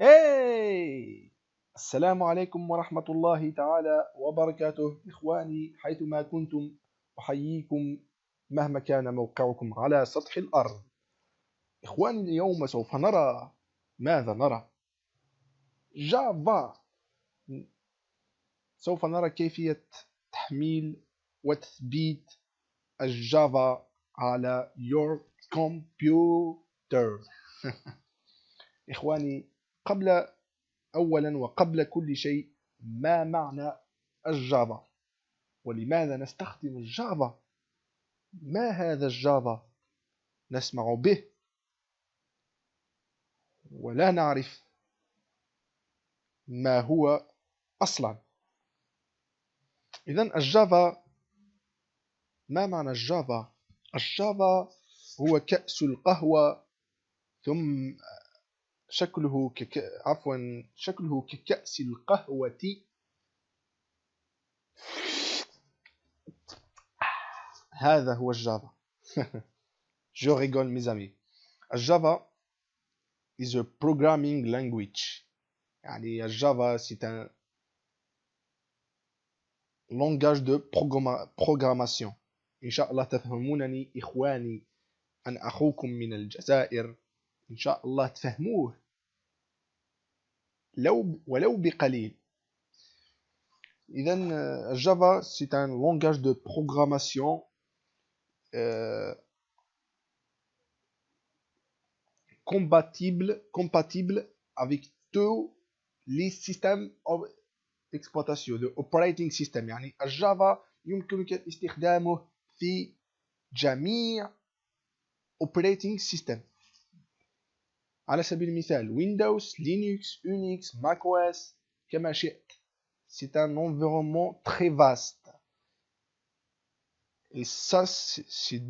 هاي السلام عليكم ورحمة الله تعالى وبركاته إخواني حيثما كنتم أحييكم مهما كان موقعكم على سطح الأرض. إخواني اليوم سوف نرى ماذا نرى؟ جافا. سوف نرى كيفية تحميل وتثبيت الجافا على your computer. إخواني أولا وقبل كل شيء، ما معنى الجافا؟ ولماذا نستخدم الجافا؟ ما هذا الجافا؟ نسمع به ولا نعرف ما هو أصلا. إذن الجافا، ما معنى الجافا؟ الجافا هو كأس القهوة، ثم شكله ككأس القهوة. هذا هو الجافا. Je rigole mes amis. الجافا is a programming language. يعني الجافا c'est un langage de programmation. إن شاء الله تفهمونني إخواني. أنا أخوكم من الجزائر، إن شاء الله تفهموه ولو بقليل. إذن الجافا c'est un langage de programmation compatible avec tous les systèmes d'exploitation de operating system. يعني الجافا يمكنك استخدامه في جميع operating system. على سبيل المثال Windows, Linux, Unix, macOS كما شئت. C'est un environnement très vaste. Et ça, c'est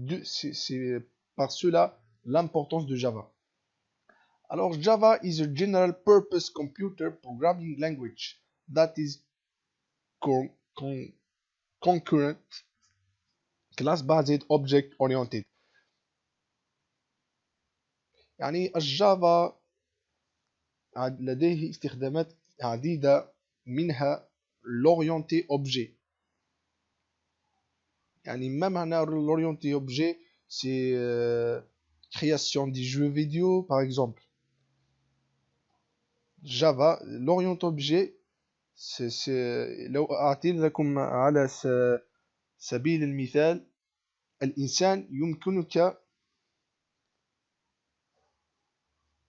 par cela l'importance de Java. Alors, Java is a general purpose computer programming language that is concurrent, class-based, object-oriented. يعني الجافا لديه استخدامات عديدة، منها l'orienté objet. يعني ما معنى l'orienté objet؟ c'est création des jeux vidéo par exemple. Java l'orienté objet c'est لو أعطي لكم على سبيل المثال، الإنسان يمكنك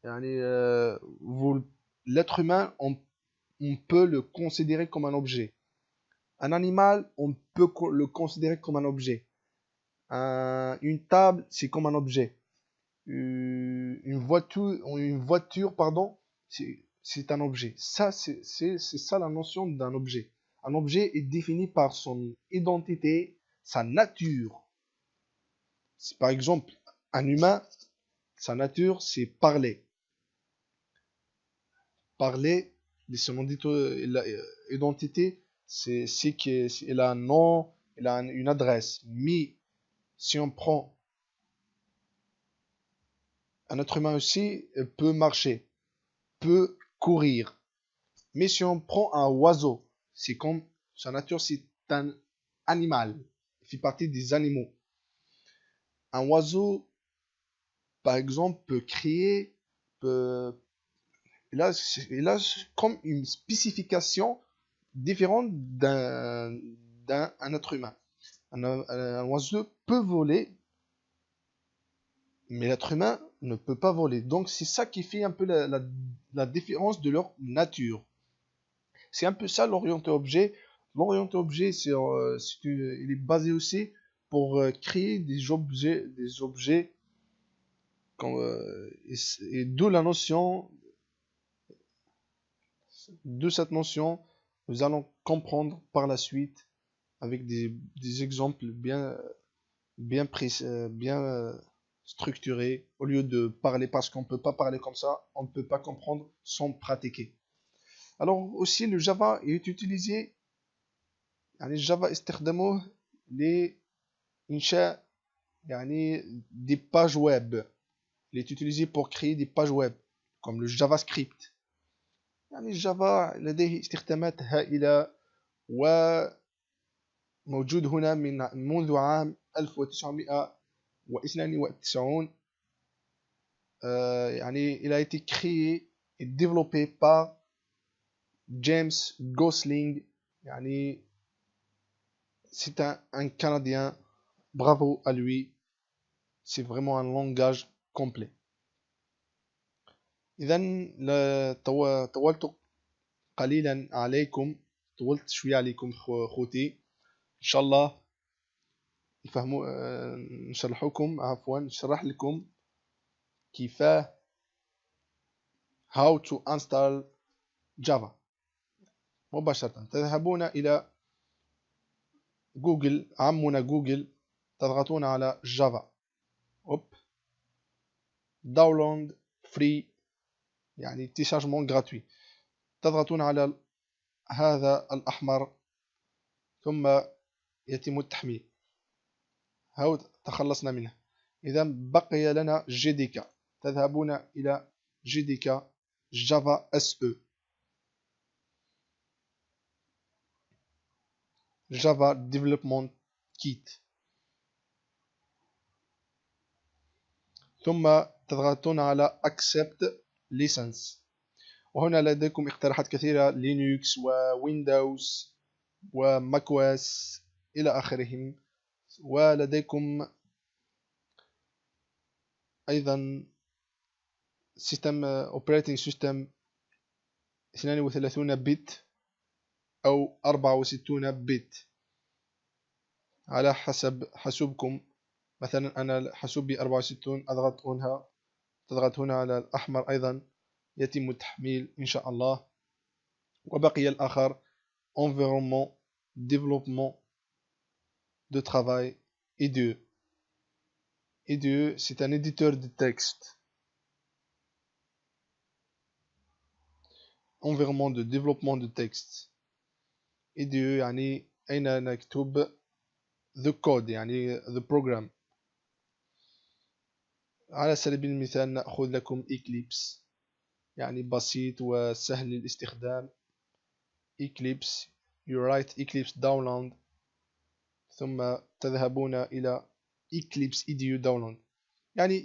يعني l'être humain on peut le considérer comme un objet. Un animal, on peut le considérer comme un objet. Une table, c'est comme un objet. Une voiture, pardon, c'est un objet. Ça, c'est ça la notion d'un objet. Un objet est défini par son identité, sa nature. Par exemple, un humain, sa nature, c'est parler. Parler, son identité, c'est qu'il a un nom, il a une adresse. Mais si on prend un être humain aussi, il peut marcher, peut courir. Mais si on prend un oiseau, c'est comme sa nature, c'est un animal. Il fait partie des animaux. Un oiseau, par exemple, peut crier, il a comme une spécification différente d'un être humain. Un oiseau peut voler, mais l'être humain ne peut pas voler. Donc c'est ça qui fait un peu la différence de leur nature. C'est un peu ça l'orienté objet. L'orienté objet, il est basé aussi pour créer des objets et d'où la notion. De cette notion, nous allons comprendre par la suite avec des exemples bien structurés, au lieu de parler, parce qu'on ne peut pas parler comme ça, on ne peut pas comprendre sans pratiquer. Alors aussi le Java est utilisé, يعني Java استخدموه لإنشاء يعني des pages web. Il est utilisé pour créer des pages web comme le JavaScript. يعني الجافا لديه استخدامات هائلة، وموجود هنا منذ عام 1992. يعني il a été créé et développé par James Gosling. يعني c'est un Canadien, bravo à lui, c'est vraiment un langage complet. إذا طولت قليلا عليكم، طولت شوية عليكم خوتي. إن شاء الله نفهموا، نشرح لكم كيفاه how to install Java مباشرة. تذهبون إلى جوجل، عمنا جوجل، تضغطون على جافا، داونلود فري، يعني تيشارجمون غراتوي، تضغطون على هذا الأحمر ثم يتم التحميل. هاو تخلصنا منه. إذا بقي لنا JDK، تذهبون إلى JDK جافا SE، جافا ديفلوبمنت كيت، ثم تضغطون على Accept License. وهنا لديكم اقتراحات كثيرة، لينكس وويندوز وماكوس إلى آخرهم. ولديكم أيضا سيستم اوبريتنج سيستم 32 بت أو 64 بت على حسب حاسوبكم. مثلا أنا حاسوبي 64، تضغط هنا على الأحمر أيضا، يتم التحميل إن شاء الله. وبقي الآخر Environnement Développement de Travail IDE. IDE, c'est un éditeur de texte. Environnement de développement de texte. IDE يعني أين نكتب the code، يعني the program. على سبيل المثال نأخذ لكم Eclipse، يعني بسيط وسهل الاستخدام. Eclipse، you write Eclipse download، ثم تذهبون إلى Eclipse IDE download. يعني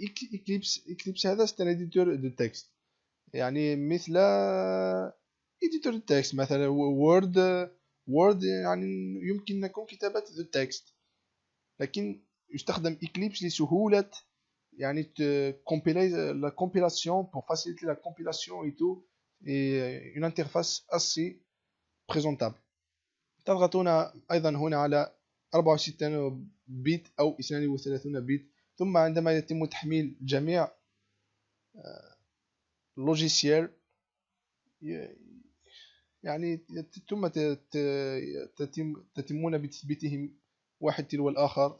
Eclipse هذا c'est un éditeur de texte، يعني مثل éditeur de texte. مثلا وورد يعني يمكنكم كتابة the text، لكن يستخدم Eclipse لسهولة يعني la compilation, pour faciliter la compilation et tout, et une interface assez présentable. تضغطون أيضا هنا على 64 بت أو 32 بت، ثم عندما يتم تحميل جميع لوجيسيال يعني ثم تتمون بتثبيتهم واحد تلو الآخر،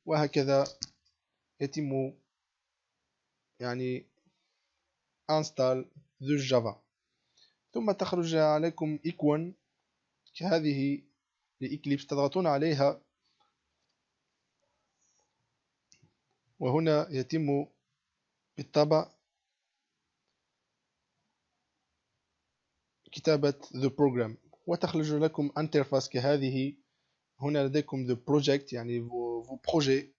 وهكذا يتم يعني install the Java. ثم تخرج عليكم إيكون كهذه لإكليبس، تضغطون عليها، وهنا يتم بالطبع كتابة the program، وتخرج لكم انترفاس كهذه. هنا لديكم the project، يعني vos projets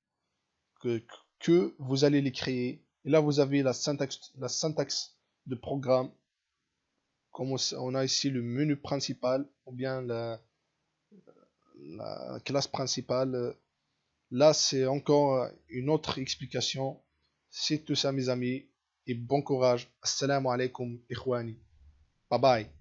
que vous allez les créer. Et là vous avez la syntaxe de programme, comme on a ici le menu principal ou bien la classe principale. Là c'est encore une autre explication. C'est tout ça mes amis, et bon courage. Assalamu alaikum ikhwani. Bye bye.